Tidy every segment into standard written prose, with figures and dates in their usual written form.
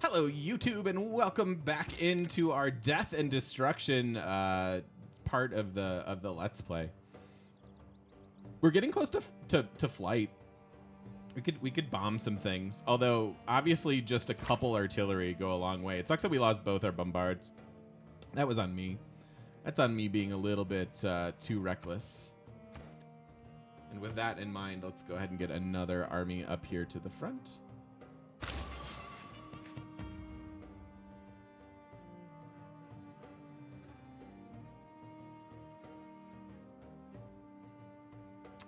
Hello, YouTube, and welcome back into our death and destruction part of the Let's Play. We're getting close to flight. We could bomb some things, although obviously just a couple artillery go a long way. It sucks that we lost both our bombards. That was on me. That's on me being a little bit too reckless. And with that in mind, let's go ahead and get another army up here to the front.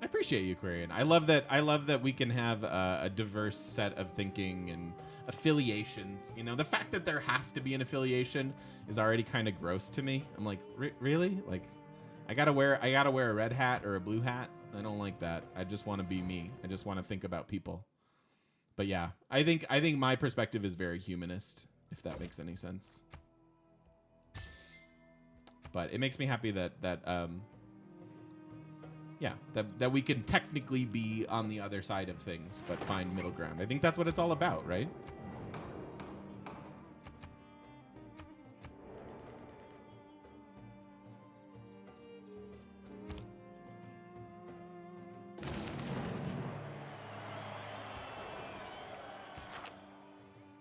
I appreciate you, Quarian. I love that we can have a diverse set of thinking and affiliations. You know, the fact that there has to be an affiliation is already kind of gross to me. I'm like, really? Like, I gotta wear a red hat or a blue hat? I don't like that. I just want to be me. I just want to think about people. But yeah, I think my perspective is very humanist, if that makes any sense. But it makes me happy that we can technically be on the other side of things, but find middle ground. I think that's what it's all about, right?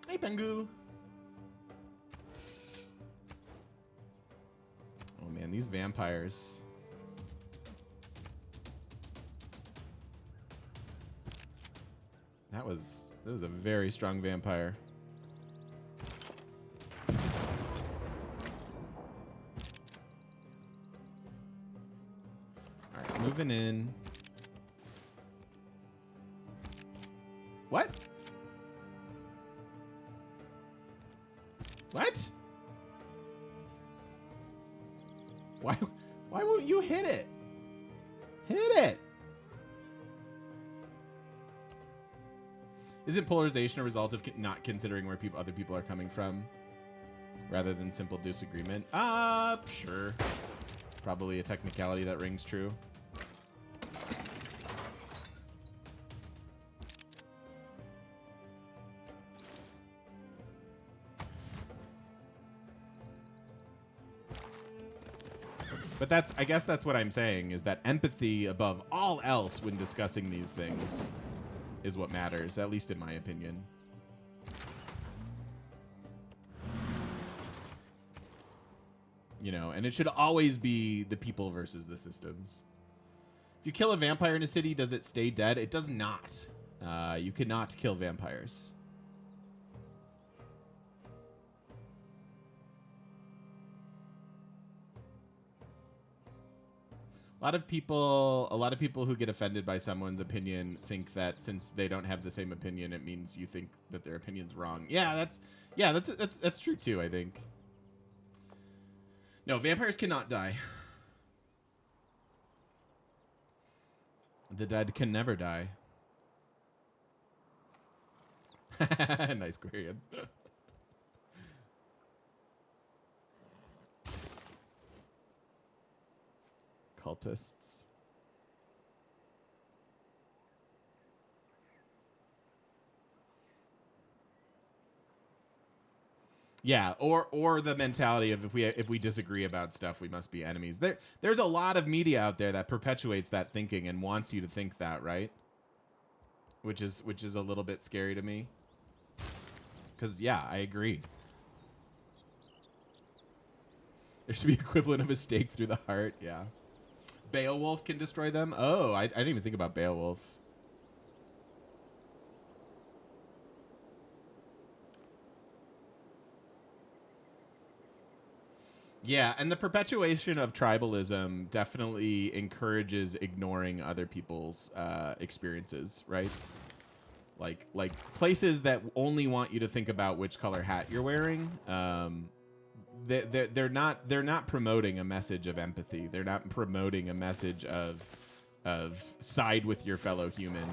Hey, Pengu. Oh man, these vampires. That was a very strong vampire. All right, moving in. What? What? Why won't you hit it? Hit it. Isn't polarization a result of not considering where other people are coming from rather than simple disagreement? Sure. Probably a technicality that rings true. But I guess that's what I'm saying, is that empathy above all else when discussing these things is what matters, at least in my opinion. You know, and it should always be the people versus the systems. If you kill a vampire in a city, does it stay dead? It does not. You cannot kill vampires. A lot of people who get offended by someone's opinion think that since they don't have the same opinion, it means you think that their opinion's wrong. Yeah, that's true too, I think. No, vampires cannot die. The dead can never die. Nice, Quarian. Cultists. Yeah, or the mentality of if we disagree about stuff, we must be enemies. There's a lot of media out there that perpetuates that thinking and wants you to think that, right? Which is a little bit scary to me. 'Cause yeah, I agree. There should be equivalent of a stake through the heart, yeah. Beowulf can destroy them? Oh, I didn't even think about Beowulf. Yeah, and the perpetuation of tribalism definitely encourages ignoring other people's experiences, right? Like places that only want you to think about which color hat you're wearing. They're not promoting a message of empathy. They're not promoting a message of side with your fellow human.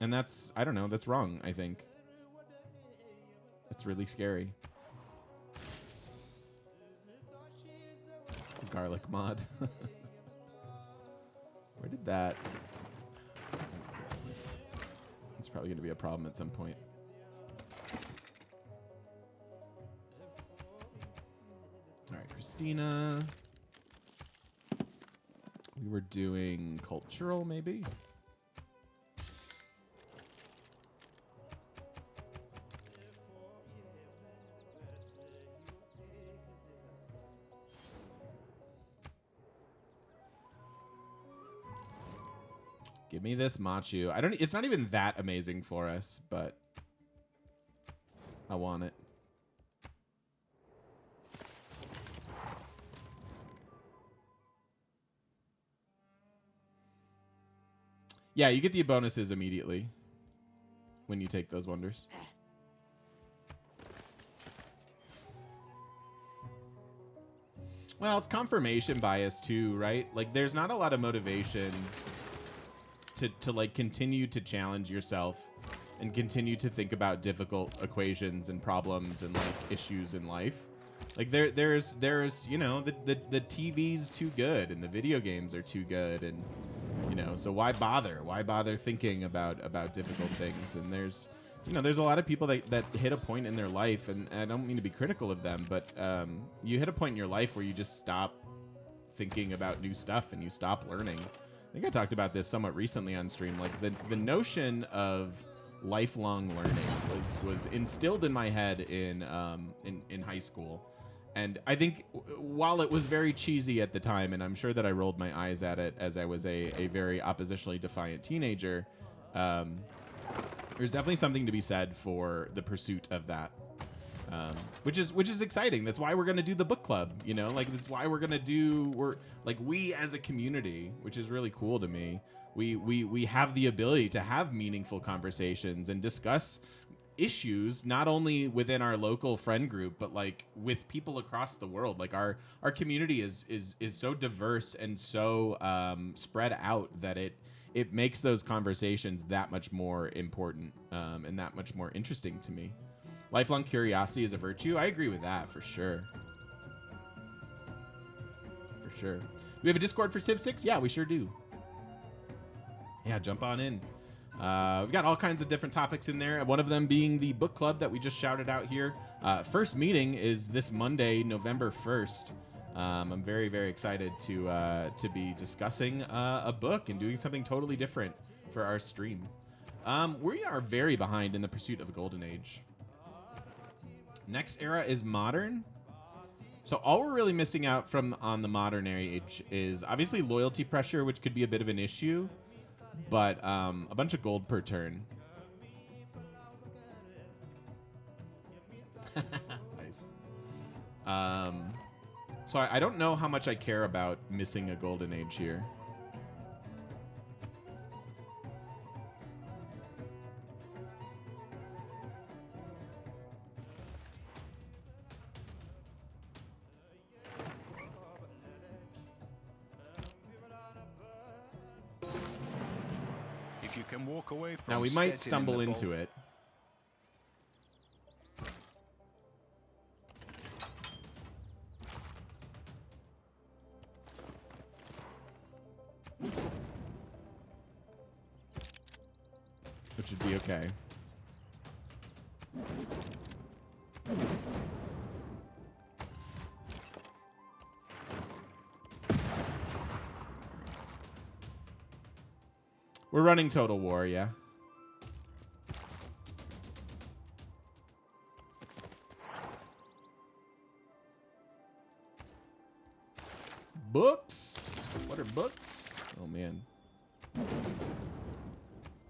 And that's, I don't know, that's wrong, I think. It's really scary. Garlic mod. Where did that? That's probably going to be a problem at some point. All right, Christina. We were doing cultural, maybe? Give me this Machu. It's not even that amazing for us, but I want it. Yeah, you get the bonuses immediately when you take those wonders. Well, it's confirmation bias too, right? Like there's not a lot of motivation to like continue to challenge yourself and continue to think about difficult equations and problems and like issues in life. Like there's you know, the TV's too good and the video games are too good, and you know, so why bother? Why bother thinking about difficult things? And there's, you know, there's a lot of people that hit a point in their life, and I don't mean to be critical of them, but you hit a point in your life where you just stop thinking about new stuff and you stop learning. I think I talked about this somewhat recently on stream. Like the notion of lifelong learning was instilled in my head in high school. And I think while it was very cheesy at the time, and I'm sure that I rolled my eyes at it as I was a very oppositionally defiant teenager, there's definitely something to be said for the pursuit of that, which is exciting. That's why we're going to do the book club, you know, like that's why we as a community, which is really cool to me. We have the ability to have meaningful conversations and discuss issues not only within our local friend group, but like with people across the world. Like our community is so diverse and so spread out that it makes those conversations that much more important and that much more interesting to me. Lifelong curiosity is a virtue. I agree with that for sure. For sure. Do we have a Discord for Civ 6? Yeah, we sure do. Yeah, jump on in. We've got all kinds of different topics in there. One of them being the book club that we just shouted out here. First meeting is this Monday, November 1st. I'm very, very excited to be discussing a book and doing something totally different for our stream. We are very behind in the pursuit of a golden age. Next era is modern. So all we're really missing out from on the modern age is obviously loyalty pressure, which could be a bit of an issue, but a bunch of gold per turn. Nice. So I don't know how much I care about missing a golden age here. If you can walk away from Now we might stumble into it. Which would be okay. We're running Total War, yeah. Books? What are books? Oh man.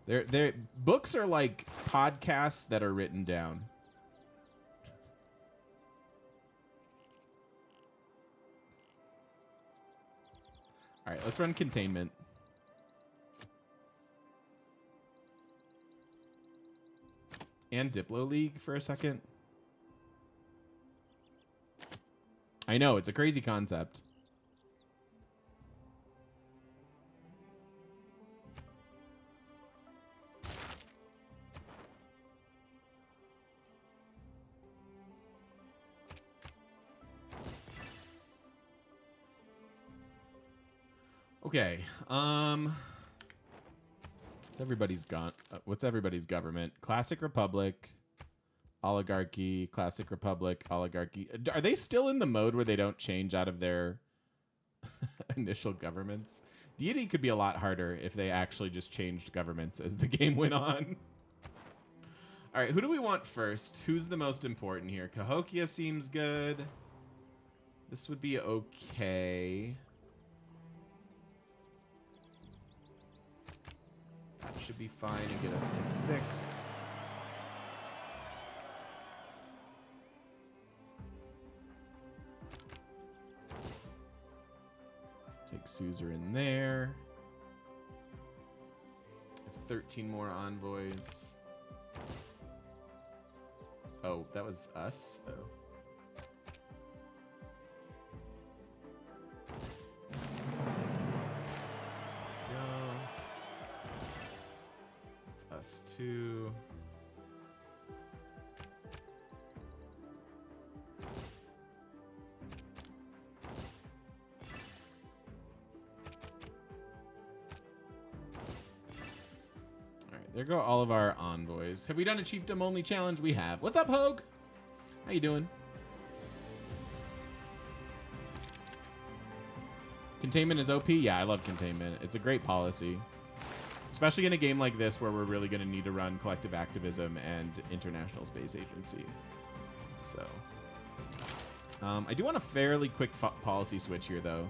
They're books are like podcasts that are written down. All right, let's run containment. And Diplo League for a second. I know, it's a crazy concept. Okay. What's everybody's government? Classic Republic, oligarchy, classic Republic, oligarchy. Are they still in the mode where they don't change out of their initial governments? Deity could be a lot harder if they actually just changed governments as the game went on. All right, who do we want first? Who's the most important here? Cahokia seems good. This would be okay. That should be fine and get us to 6. Take Suzer in there. 13 more envoys. Oh, that was us? Oh. Us too. All right, there go all of our envoys. Have we done a chiefdom only challenge? We have. What's up, Hogue? How you doing? Containment is OP? Yeah, I love containment. It's a great policy. Especially in a game like this where we're really going to need to run collective activism and International Space Agency. So, I do want a fairly quick policy switch here, though.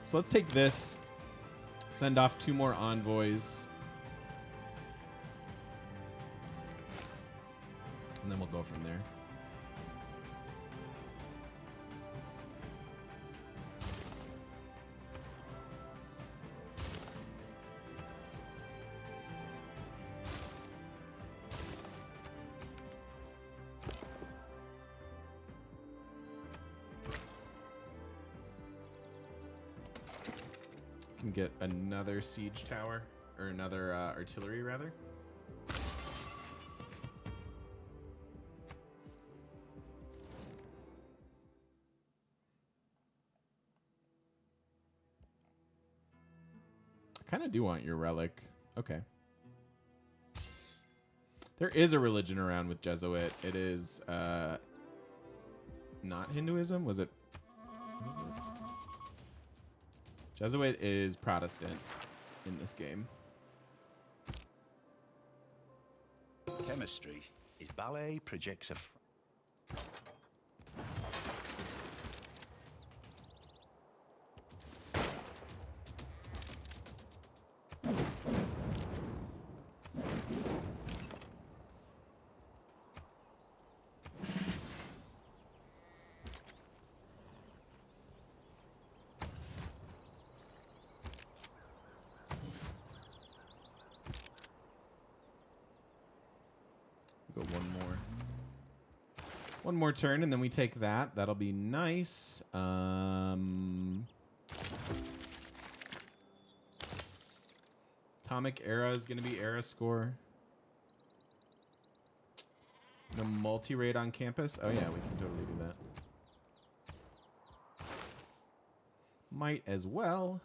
So let's take this, send off 2 more envoys, and then we'll go from there. Get another siege tower, or another artillery rather. I kind of do want your relic. Okay. There is a religion around with Jesuit. It is not Hinduism. Was it? What is it? Jesuit is Protestant in this game. Chemistry is ballet projects a... Go one more turn, and then we take that. That'll be nice. Atomic Era is going to be Era score. No multi-raid on campus. Oh yeah, we can totally do that. Might as well.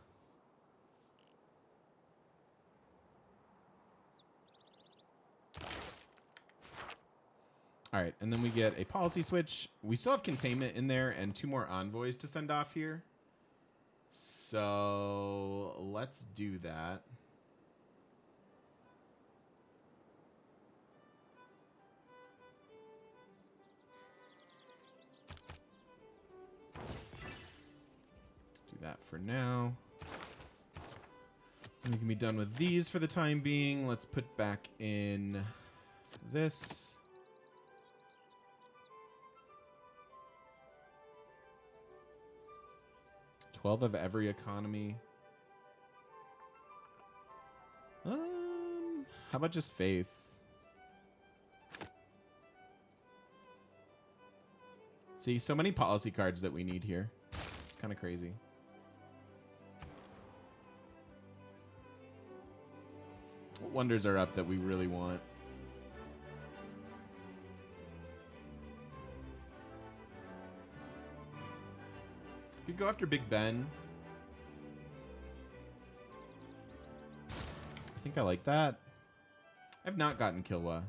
All right, and then we get a policy switch. We still have containment in there and 2 more envoys to send off here. So let's do that. Do that for now. And we can be done with these for the time being. Let's put back in this. 12 of every economy. How about just faith? See, so many policy cards that we need here. It's kind of crazy. What wonders are up that we really want? Could go after Big Ben. I think I like that. I've not gotten Kilwa.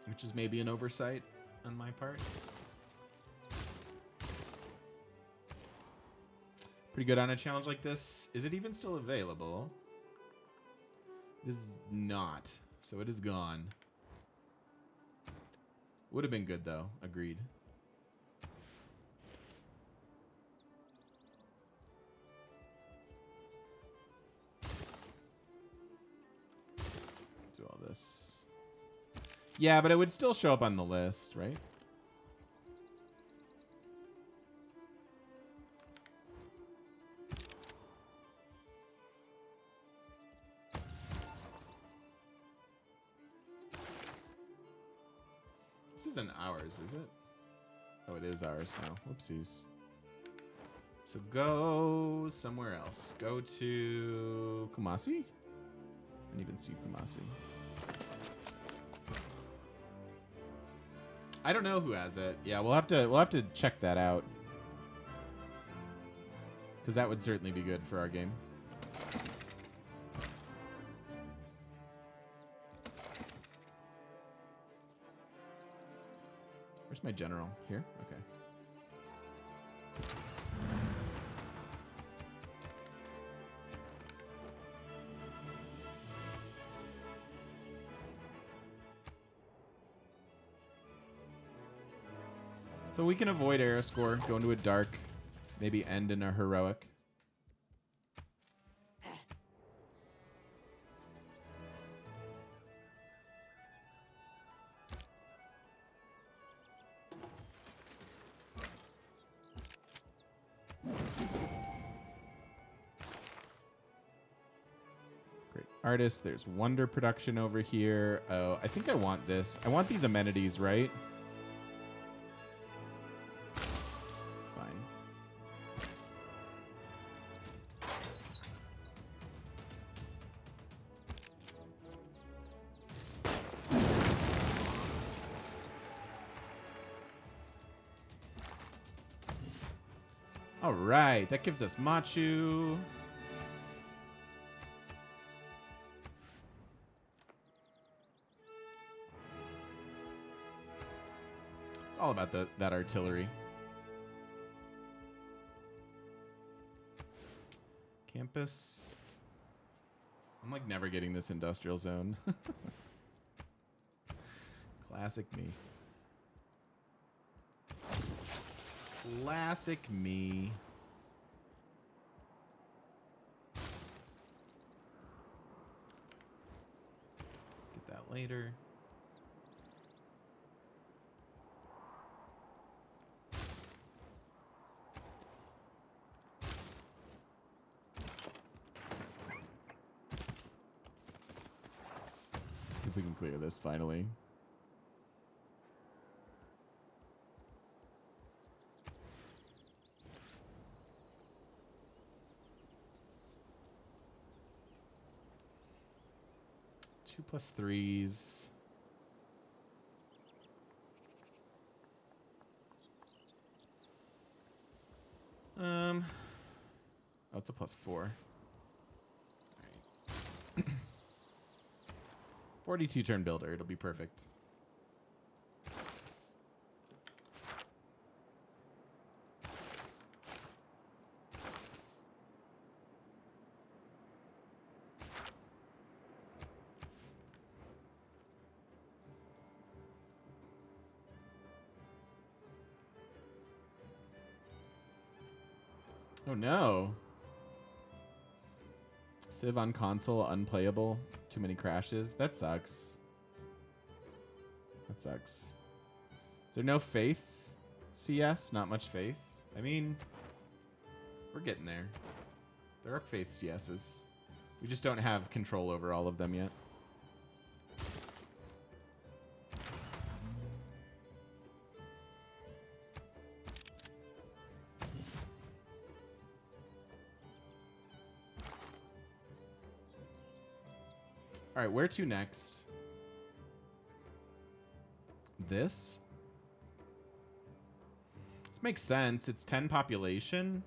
Which is maybe an oversight on my part. Pretty good on a challenge like this. Is it even still available? It is not. So it is gone. Would have been good though. Agreed. Do all this. Yeah, but it would still show up on the list, right? This isn't ours, is it? Oh, it is ours now. Whoopsies. So go somewhere else. Go to Kumasi? I didn't even see Kumasi. I don't know who has it. Yeah, we'll have to check that out. Because that would certainly be good for our game. Where's my general? Here? Okay. So we can avoid era score, go into a dark, maybe end in a heroic. Great artist. There's Wonder Production over here. Oh, I think I want this. I want these amenities, right? All right, that gives us Machu. It's all about that artillery. Campus. I'm like never getting this industrial zone. Classic me. Classic me. Get that later. Let's see if we can clear this finally. Two plus threes. Oh, it's a plus four. All right. 42 turn builder. It'll be perfect. Oh no. Civ on console, unplayable. Too many crashes. That sucks. That sucks. Is there no faith? CS? Not much faith? I mean, we're getting there. There are faith CSs. We just don't have control over all of them yet. All right, where to next? This? This makes sense. It's 10 population.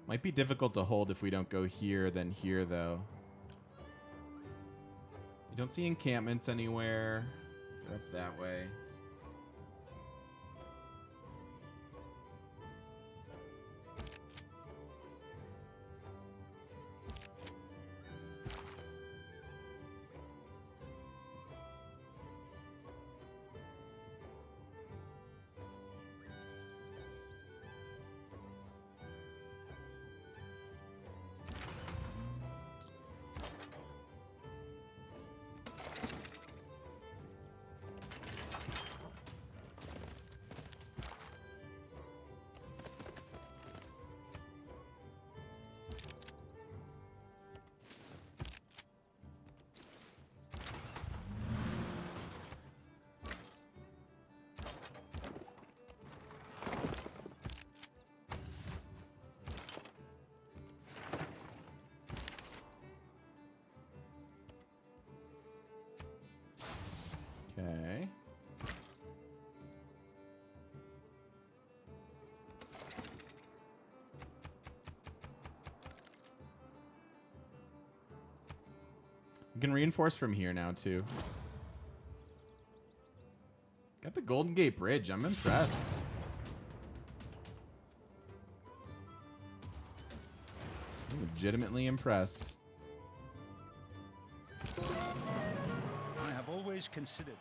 Might be difficult to hold if we don't go here, then here, though. You don't see encampments anywhere. They're up that way. Okay. We can reinforce from here now, too. Got the Golden Gate Bridge. I'm impressed. I'm legitimately impressed. I have always considered.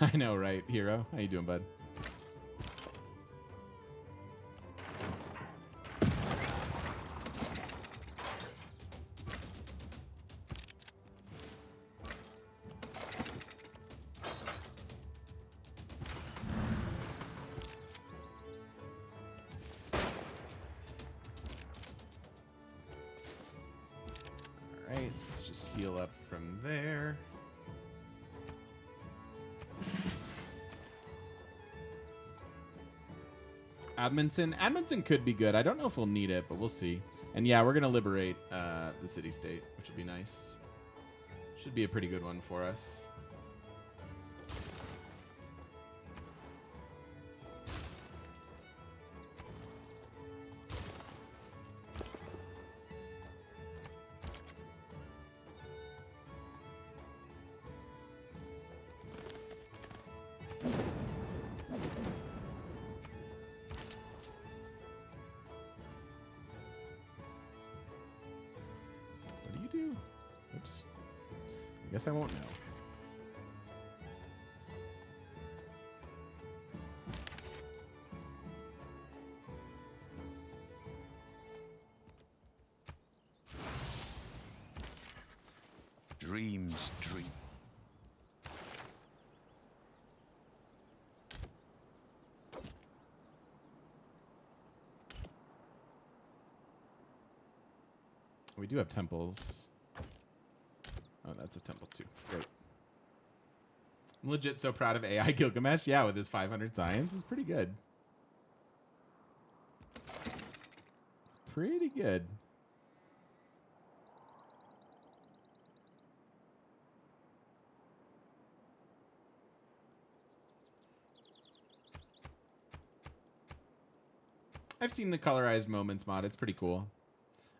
I know, right, Hero? How you doing, bud? All right, let's just heal up from there. Admonton could be good. I don't know if we'll need it, but we'll see. And yeah, we're going to liberate the city-state, which would be nice. Should be a pretty good one for us. Oops. I guess I won't know. Dreams dream. We do have temples. Oh, that's a temple too. Great. I'm legit so proud of AI Gilgamesh. Yeah, with his 500 science, it's pretty good. It's pretty good. I've seen the colorized moments mod. It's pretty cool.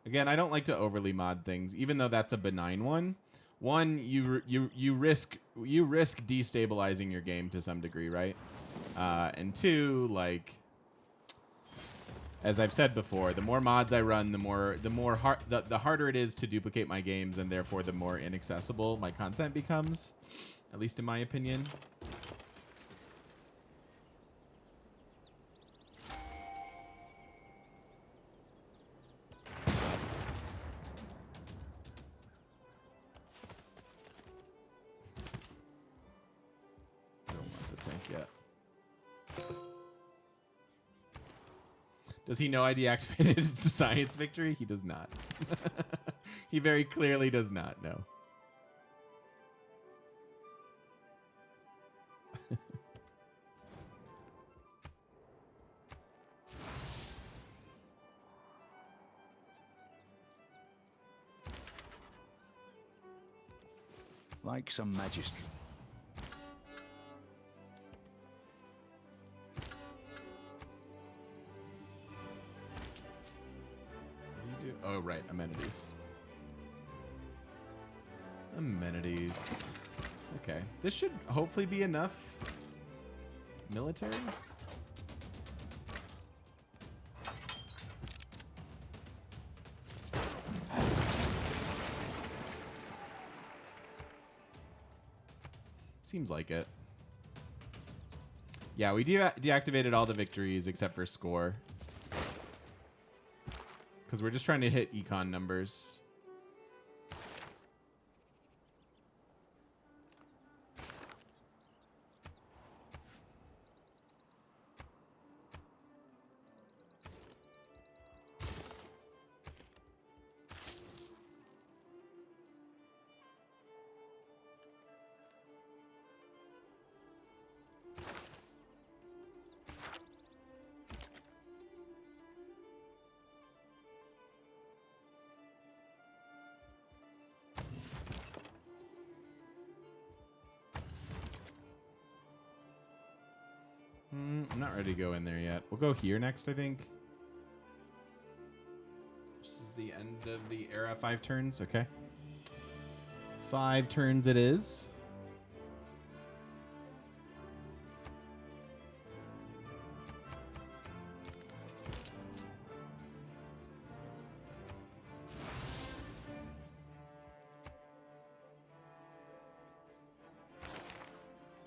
Again, I don't like to overly mod things, even though that's a benign one. One, you risk destabilizing your game to some degree, right? And two, like, as I've said before, the more mods I run, the harder it is to duplicate my games, and therefore the more inaccessible my content becomes, at least in my opinion. Does he know I deactivated the science victory? He does not. He very clearly does not know. like some magistrate. What do you do? Oh, right. Amenities. Amenities. Okay. This should hopefully be enough. Military? Seems like it. Yeah, we deactivated all the victories except for score. Because we're just trying to hit econ numbers. I'm not ready to go in there yet. We'll go here next, I think. This is the end of the era. 5 turns. Okay. 5 turns it is.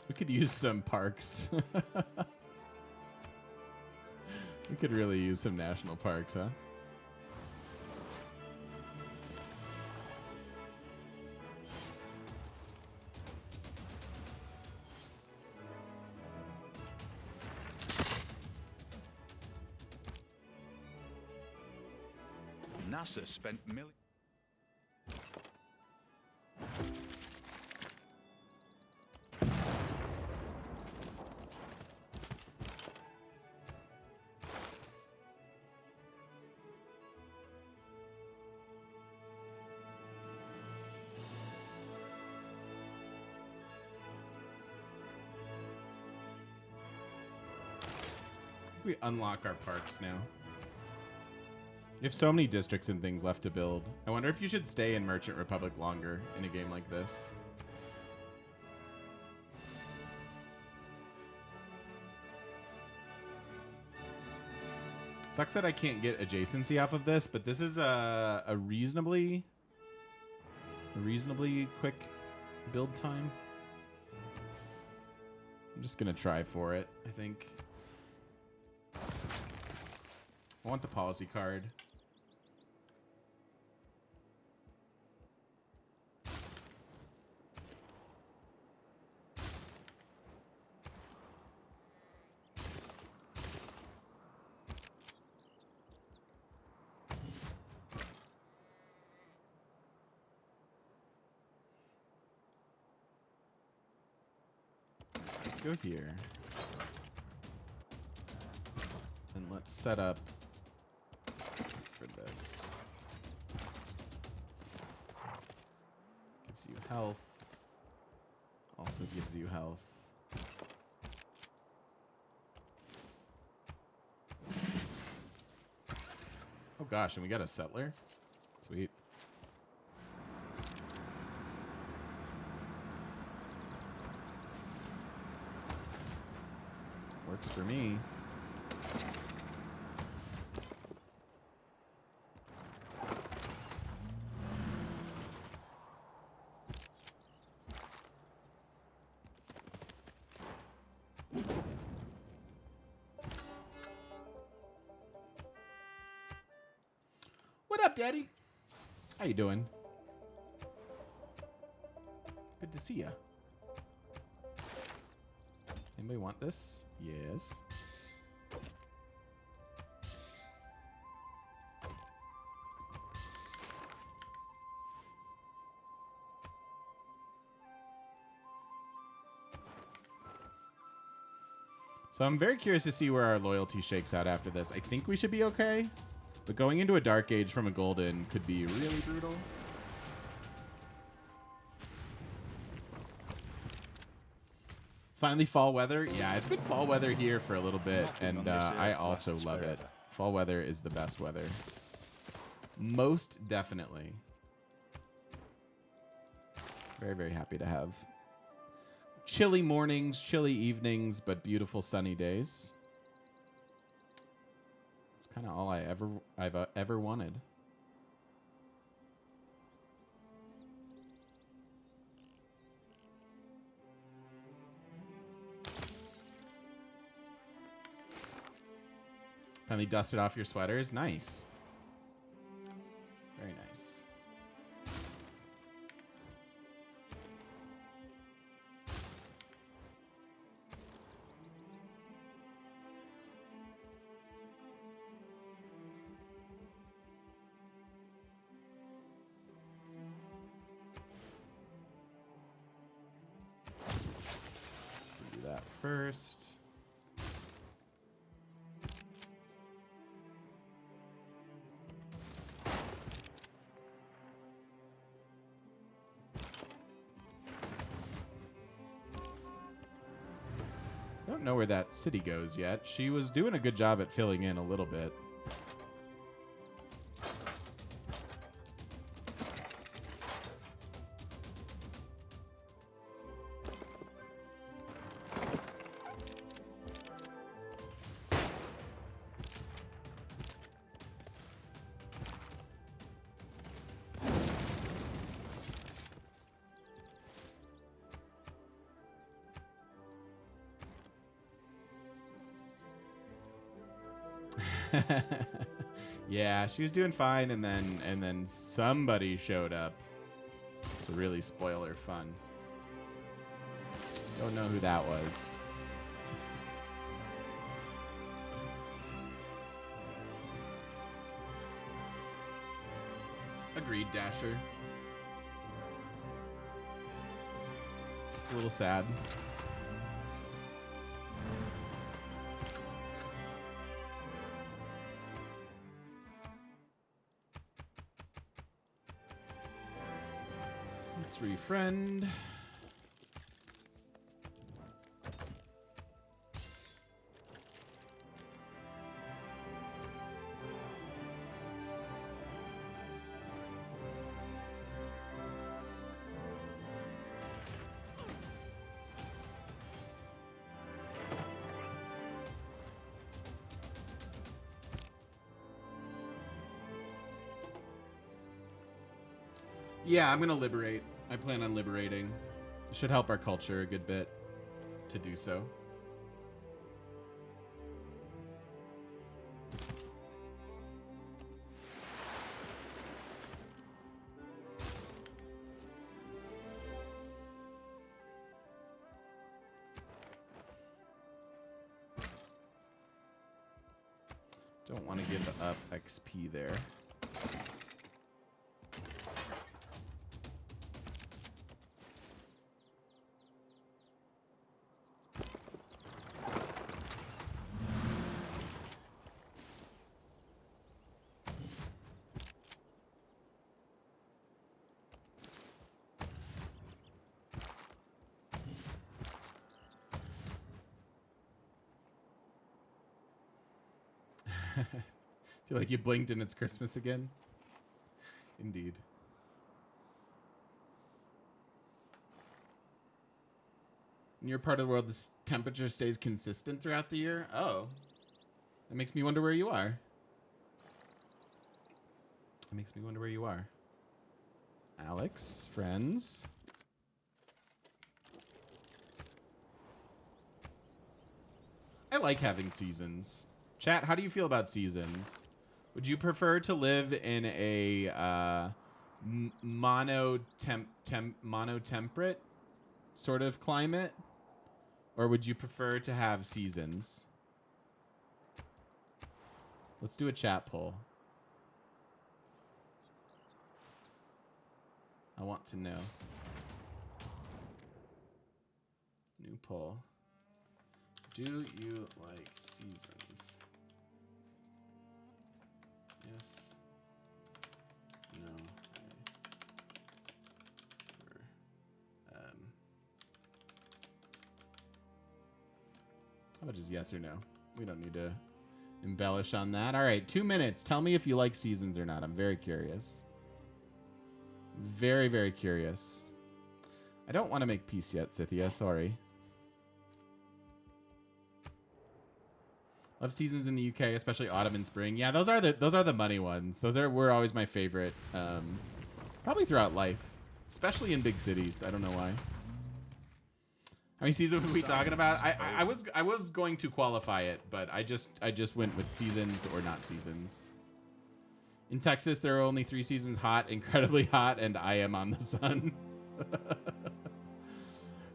We could use some parks. We could really use some national parks, huh? NASA spent millions. We unlock our parks now. You have so many districts and things left to build. I wonder if you should stay in Merchant Republic longer in a game like this. Sucks that I can't get adjacency off of this, but this is a reasonably quick build time. I'm just gonna try for it, I think. I want the policy card. Let's go here. And let's set up for this. Gives you health. Also gives you health. Oh gosh, and we got a settler? Sweet. Works for me. What up, Daddy? How you doing? Good to see ya. Anybody want this? Yes. So I'm very curious to see where our loyalty shakes out after this. I think we should be okay, but going into a Dark Age from a Golden could be really brutal. It's finally fall weather. Yeah, it's been fall weather here for a little bit, Nothing and on this I earth also lasts love it. forever. Fall weather is the best weather. Most definitely. Very, very happy to have chilly mornings, chilly evenings, but beautiful sunny days. It's kind of all I've ever wanted. Finally dusted off your sweaters. Nice. Very nice. Let's do that first. I don't know where that city goes yet. She was doing a good job at filling in a little bit. Yeah, she was doing fine, and then somebody showed up to really spoil her fun. Don't know who that was. Agreed, Dasher. It's a little sad. Let's refriend. Yeah, I'm gonna liberate. I plan on liberating. It should help our culture a good bit to do so. Don't want to give up XP there. Feel like you blinked and it's Christmas again? Indeed. In your part of the world, the temperature stays consistent throughout the year? Oh. That makes me wonder where you are. That makes me wonder where you are. Alex, friends. I like having seasons. Chat, how do you feel about seasons? Would you prefer to live in a monotemperate sort of climate? Or would you prefer to have seasons? Let's do a chat poll. I want to know. New poll. Do you like seasons? Yes. No. How about just yes or no? We don't need to embellish on that. All right, 2 minutes. Tell me if you like seasons or not. I'm very curious. Very, very curious. I don't want to make peace yet, Scythia. Sorry. Love seasons in the UK, especially autumn and spring. Yeah, those are the money ones. Were always my favorite. Probably throughout life, especially in big cities. I don't know why. How many seasons were we talking about? I was going to qualify it, but I just went with seasons or not seasons. In Texas, there are only 3 seasons: hot, incredibly hot, and I am on the sun.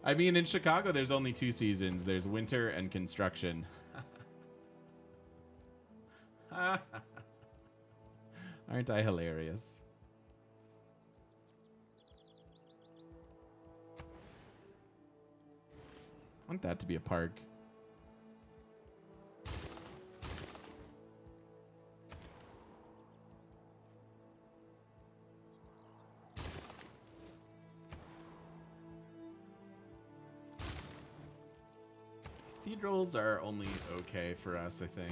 I mean, in Chicago, there's only 2 seasons. There's winter and construction. Aren't I hilarious? I want that to be a park. Cathedrals are only okay for us, I think.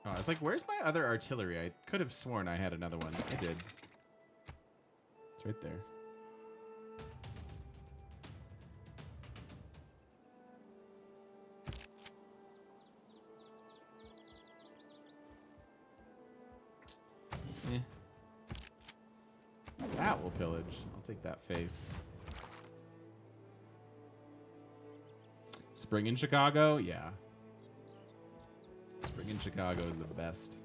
Oh, I was like, where's my other artillery? I could have sworn I had another one. I did. It's right there. That will pillage. I'll take that faith. Spring in Chicago? Yeah. Spring in Chicago is the best.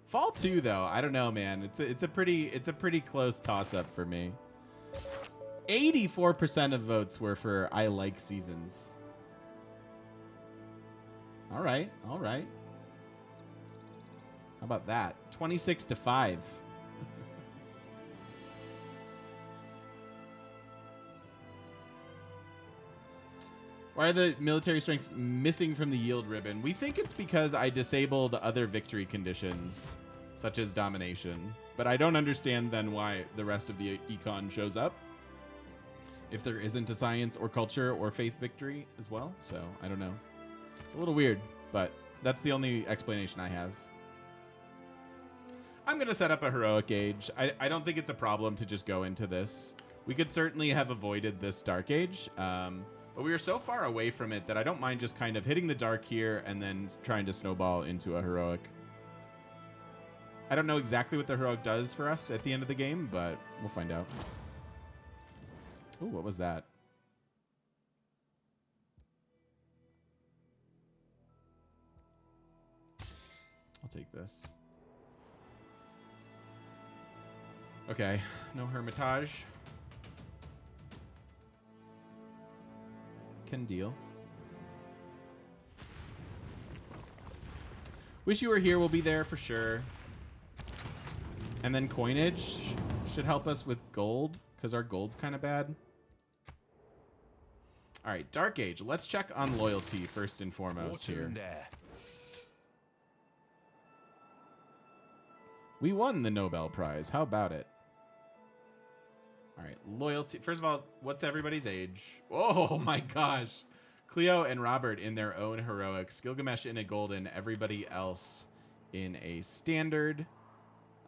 Fall too, though. I don't know, man. It's a pretty close toss-up for me. 84% of votes were for I like seasons. All right, all right. How about that? 26-5. Why are the military strengths missing from the yield ribbon? We think it's because I disabled other victory conditions, such as domination. But I don't understand then why the rest of the econ shows up, if there isn't a science or culture or faith victory as well. So I don't know. It's a little weird, but that's the only explanation I have. I'm going to set up a heroic age. I don't think it's a problem to just go into this. We could certainly have avoided this dark age. But we were so far away from it that I don't mind just kind of hitting the dark here and then trying to snowball into a heroic. I don't know exactly what the heroic does for us at the end of the game, but we'll find out. Ooh, what was that? I'll take this. Okay, no Hermitage. Can deal. Wish you were here. We'll be there for sure. And then coinage should help us with gold because our gold's kind of bad. All right, Dark Age. Let's check on loyalty first and foremost here. We won the Nobel Prize. How about it? All right, loyalty. First of all, what's everybody's age? Oh my gosh. Cleo and Robert in their own heroics. Gilgamesh in a golden. Everybody else in a standard.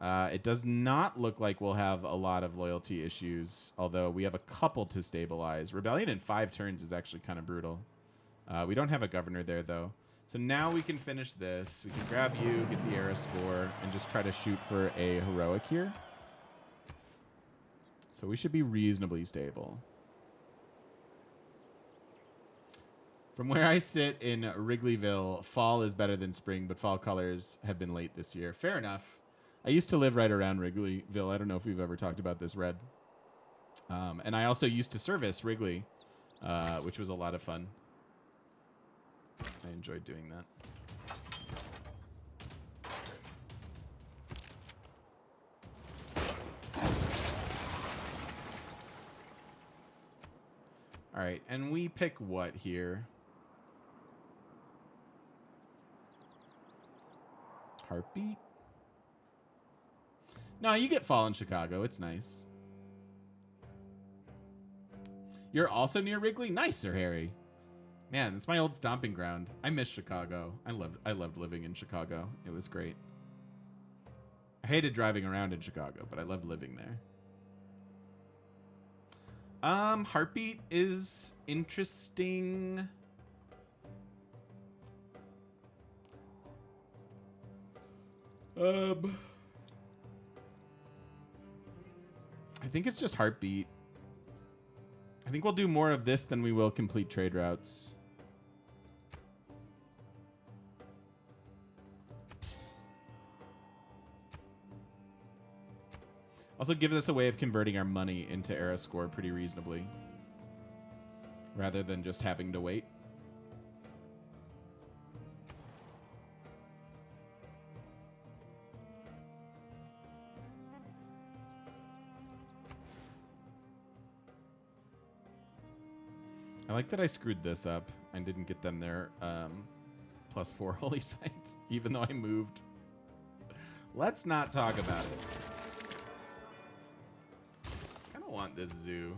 It does not look like we'll have a lot of loyalty issues, although we have a couple to stabilize. Rebellion in 5 turns is actually kind of brutal. We don't have a governor there, though. So now we can finish this. We can grab you, get the era score, and just try to shoot for a heroic here. So we should be reasonably stable. From where I sit in Wrigleyville, fall is better than spring, but fall colors have been late this year. Fair enough. I used to live right around Wrigleyville. I don't know if we've ever talked about this, Red. And I also used to service Wrigley, which was a lot of fun. I enjoyed doing that. All right, and we pick what here? Heartbeat? No, you get fall in Chicago. It's nice. You're also near Wrigley? Nice, Sir Harry. Man, it's my old stomping ground. I miss Chicago. I loved living in Chicago. It was great. I hated driving around in Chicago, but I loved living there. Heartbeat is interesting. I think it's just Heartbeat. I think we'll do more of this than we will complete trade routes. Also gives us a way of converting our money into era score pretty reasonably, rather than just having to wait. I like that I screwed this up. I didn't get them their +4 holy sites, even though I moved. Let's not talk about it. I kind of want this zoo.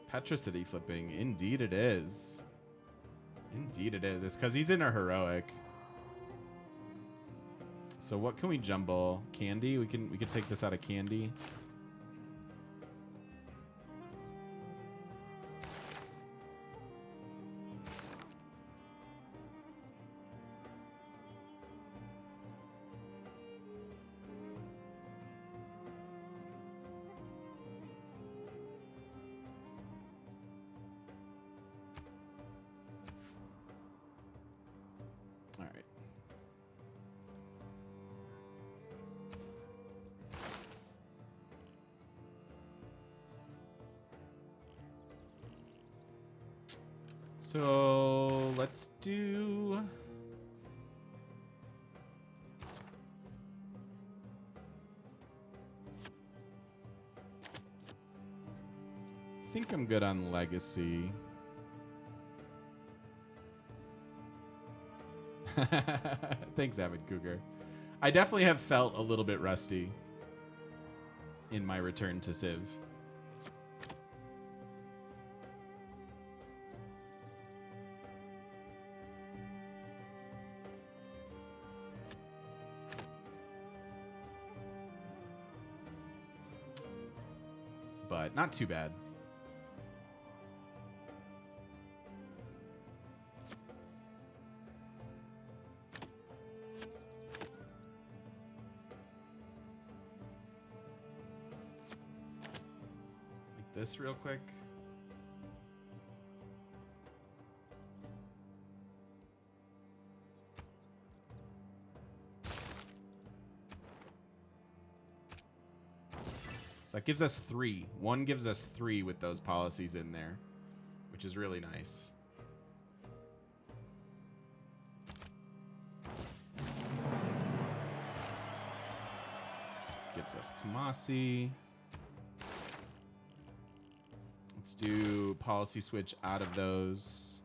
Petrocity flipping. Indeed it is. Indeed it is. It's because he's in a heroic. So what can we jumble? Candy? We can take this out of candy. All right. So let's do. I think I'm good on legacy. Thanks, Avid Cougar. I definitely have felt a little bit rusty in my return to Civ. But not too bad. Like this real quick. So that gives us 3. One gives us 3 with those policies in there, which is really nice. Gives us Kamasi. Let's do policy switch out of those.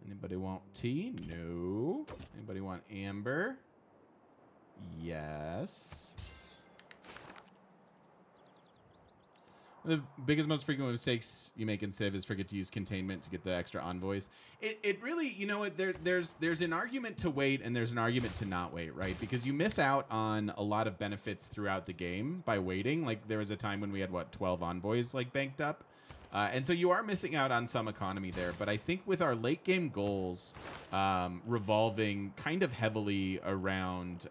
Anybody want tea? No. Anybody want amber? Yes. The biggest, most frequent mistakes you make in Civ is forget to use containment to get the extra envoys. It really, you know, there's an argument to wait and there's an argument to not wait, right? Because you miss out on a lot of benefits throughout the game by waiting. Like there was a time when we had, what, 12 envoys like banked up. And so you are missing out on some economy there. But I think with our late game goals revolving kind of heavily around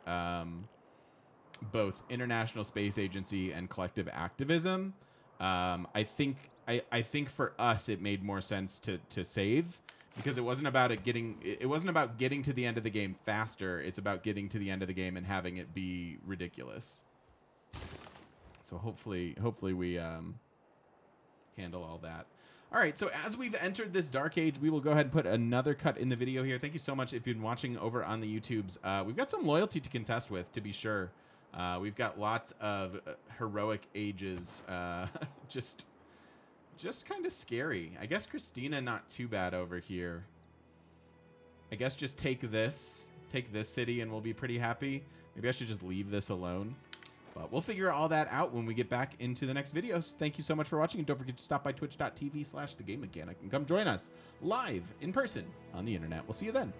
both International Space Agency and collective activism, I think for us it made more sense to save, because it wasn't about getting to the end of the game faster. It's about getting to the end of the game and having it be ridiculous. So hopefully we handle all that. All right, so as we've entered this dark age, we will go ahead and put another cut in the video here. Thank you so much if you've been watching over on the YouTubes. We've got some loyalty to contest with, to be sure. We've got lots of heroic ages just just kind of scary. I guess Christina not too bad over here. I guess just take this city and we'll be pretty happy. Maybe I should just leave this alone. But we'll figure all that out when we get back into the next videos. Thank you so much for watching, and don't forget to stop by twitch.tv/thegamemechanic and come join us live in person on the internet. We'll see you then.